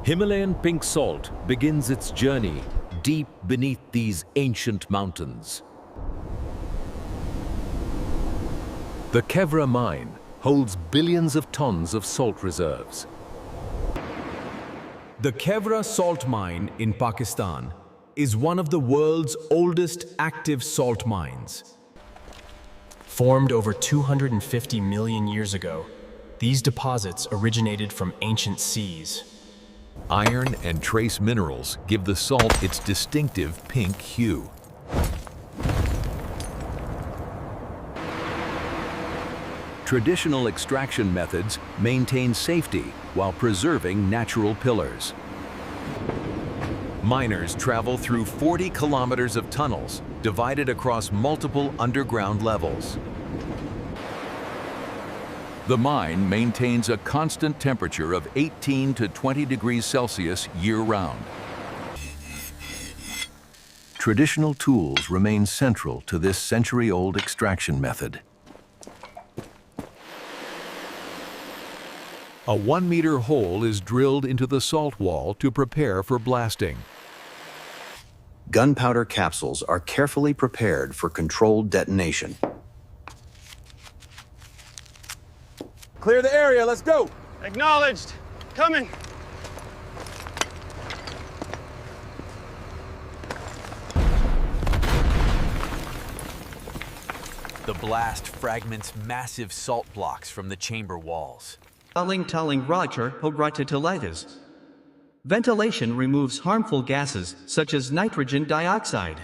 Himalayan Pink Salt begins its journey deep beneath these ancient mountains. The Khewra Mine holds billions of tons of salt reserves. The Khewra Salt Mine in Pakistan is one of the world's oldest active salt mines. Formed over 250 million years ago, these deposits originated from ancient seas. Iron and trace minerals give the salt its distinctive pink hue. Traditional extraction methods maintain safety while preserving natural pillars. Miners travel through 40 kilometers of tunnels divided across multiple underground levels. The mine maintains a constant temperature of 18 to 20 degrees Celsius year-round. Traditional tools remain central to this century-old extraction method. A 1-meter hole is drilled into the salt wall to prepare for blasting. Gunpowder capsules are carefully prepared for controlled detonation. Clear the area, let's go! Acknowledged. Coming. The blast fragments massive salt blocks from the chamber walls. Taling Roger Hogratitilitis. Ventilation removes harmful gases such as nitrogen dioxide.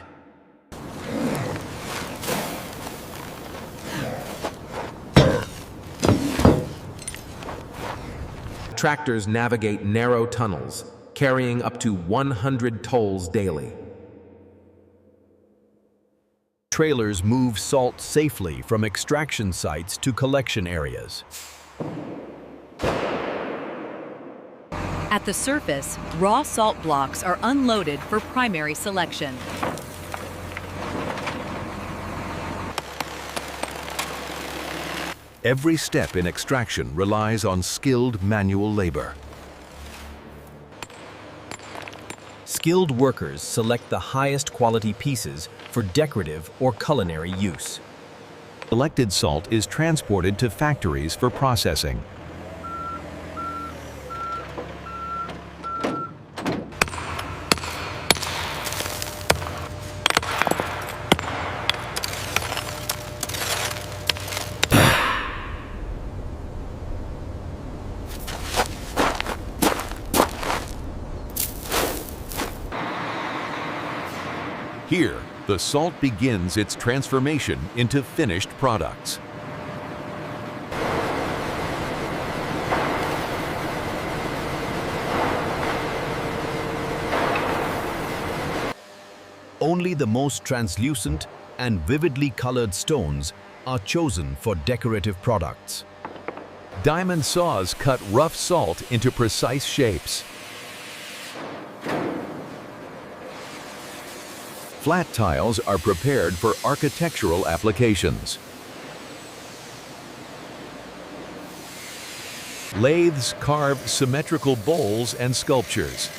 Tractors navigate narrow tunnels, carrying up to 100 tolls daily. Trailers move salt safely from extraction sites to collection areas. At the surface, raw salt blocks are unloaded for primary selection. Every step in extraction relies on skilled manual labor. Skilled workers select the highest quality pieces for decorative or culinary use. Selected salt is transported to factories for processing. Here, the salt begins its transformation into finished products. Only the most translucent and vividly colored stones are chosen for decorative products. Diamond saws cut rough salt into precise shapes. Flat tiles are prepared for architectural applications. Lathes carve symmetrical bowls and sculptures.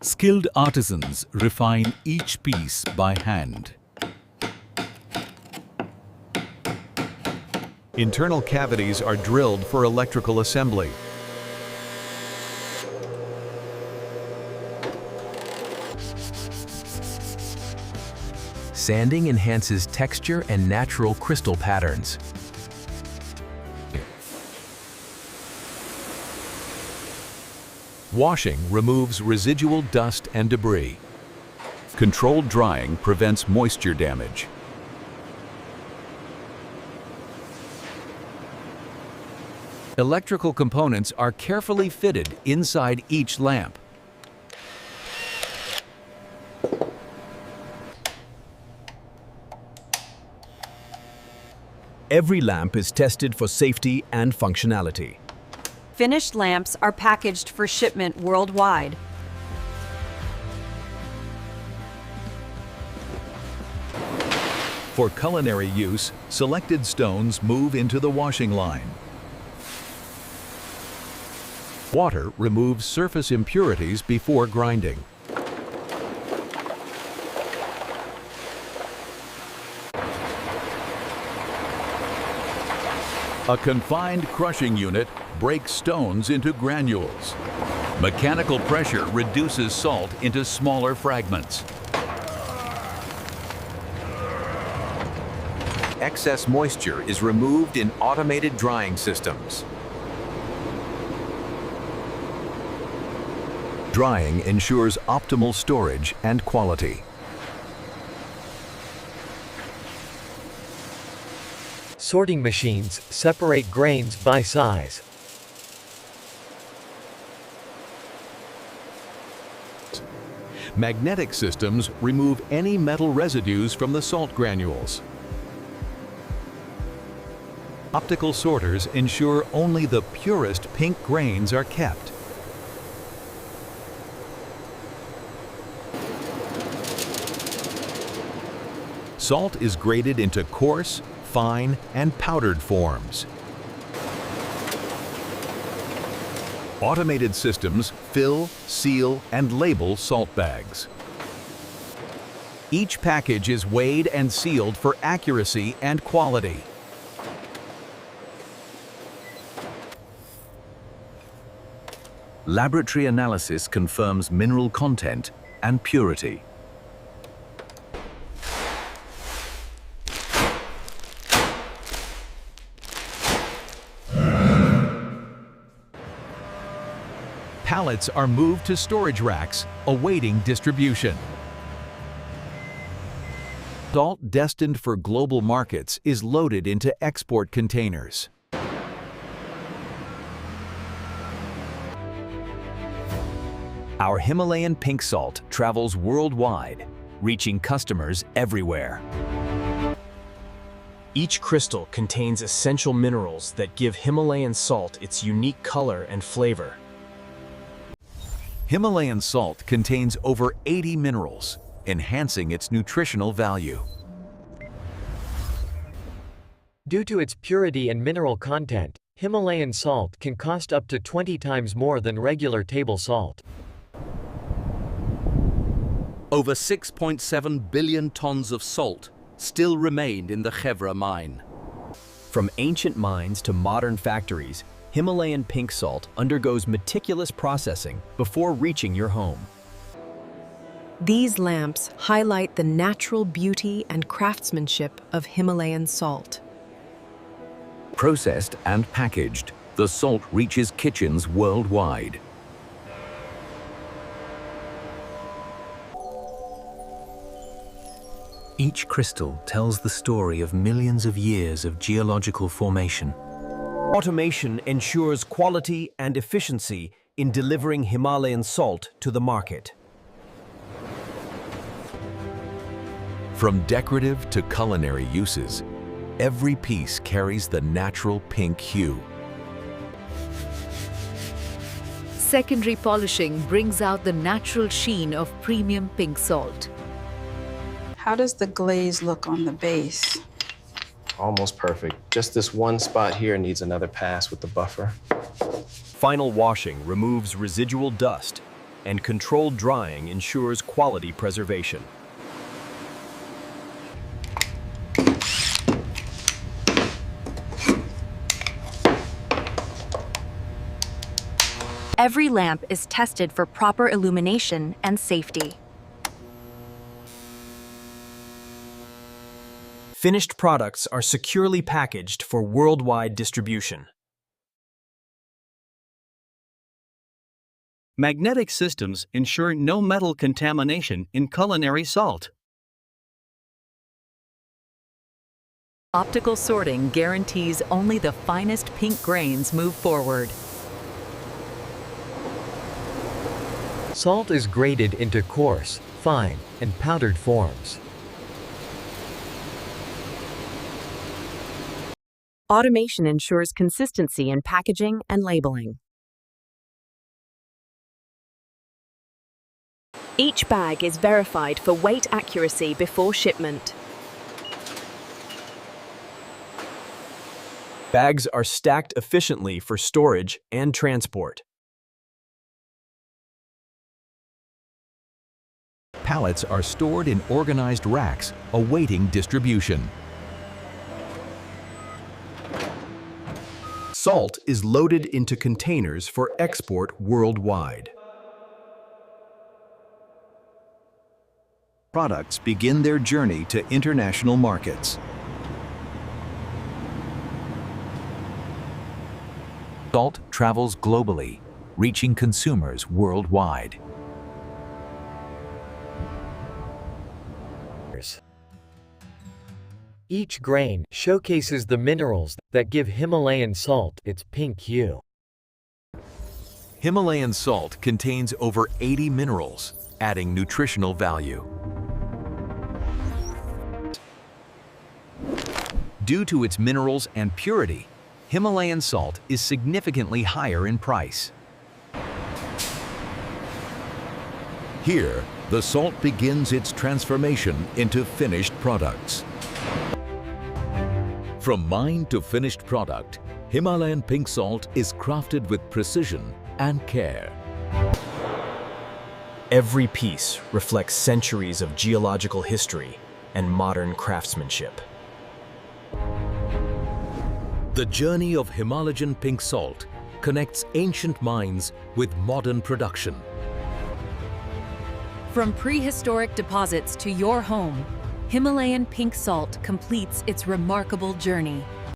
Skilled artisans refine each piece by hand. Internal cavities are drilled for electrical assembly. Sanding enhances texture and natural crystal patterns. Washing removes residual dust and debris. Controlled drying prevents moisture damage. Electrical components are carefully fitted inside each lamp. Every lamp is tested for safety and functionality. Finished lamps are packaged for shipment worldwide. For culinary use, selected stones move into the washing line. Water removes surface impurities before grinding. A confined crushing unit breaks stones into granules. Mechanical pressure reduces salt into smaller fragments. Excess moisture is removed in automated drying systems. Drying ensures optimal storage and quality. Sorting machines separate grains by size. Magnetic systems remove any metal residues from the salt granules. Optical sorters ensure only the purest pink grains are kept. Salt is graded into coarse, fine, and powdered forms. Automated systems fill, seal, and label salt bags. Each package is weighed and sealed for accuracy and quality. Laboratory analysis confirms mineral content and purity. Pallets are moved to storage racks, awaiting distribution. Salt destined for global markets is loaded into export containers. Our Himalayan Pink Salt travels worldwide, reaching customers everywhere. Each crystal contains essential minerals that give Himalayan salt its unique color and flavor. Himalayan salt contains over 80 minerals, enhancing its nutritional value. Due to its purity and mineral content, Himalayan salt can cost up to 20 times more than regular table salt. Over 6.7 billion tons of salt still remained in the Khewra mine. From ancient mines to modern factories, Himalayan Pink Salt undergoes meticulous processing before reaching your home. These lamps highlight the natural beauty and craftsmanship of Himalayan salt. Processed and packaged, the salt reaches kitchens worldwide. Each crystal tells the story of millions of years of geological formation. Automation ensures quality and efficiency in delivering Himalayan salt to the market. From decorative to culinary uses, every piece carries the natural pink hue. Secondary polishing brings out the natural sheen of premium pink salt. How does the glaze look on the base? Almost perfect. Just this one spot here needs another pass with the buffer. Final washing removes residual dust, and controlled drying ensures quality preservation. Every lamp is tested for proper illumination and safety. Finished products are securely packaged for worldwide distribution. Magnetic systems ensure no metal contamination in culinary salt. Optical sorting guarantees only the finest pink grains move forward. Salt is graded into coarse, fine, and powdered forms. Automation ensures consistency in packaging and labeling. Each bag is verified for weight accuracy before shipment. Bags are stacked efficiently for storage and transport. Pallets are stored in organized racks, awaiting distribution. Salt is loaded into containers for export worldwide. Products begin their journey to international markets. Salt travels globally, reaching consumers worldwide. Each grain showcases the minerals that give Himalayan salt its pink hue. Himalayan salt contains over 80 minerals, adding nutritional value. Due to its minerals and purity, Himalayan salt is significantly higher in price. Here, the salt begins its transformation into finished products. From mine to finished product, Himalayan pink salt is crafted with precision and care. Every piece reflects centuries of geological history and modern craftsmanship. The journey of Himalayan pink salt connects ancient mines with modern production. From prehistoric deposits to your home, Himalayan pink salt completes its remarkable journey.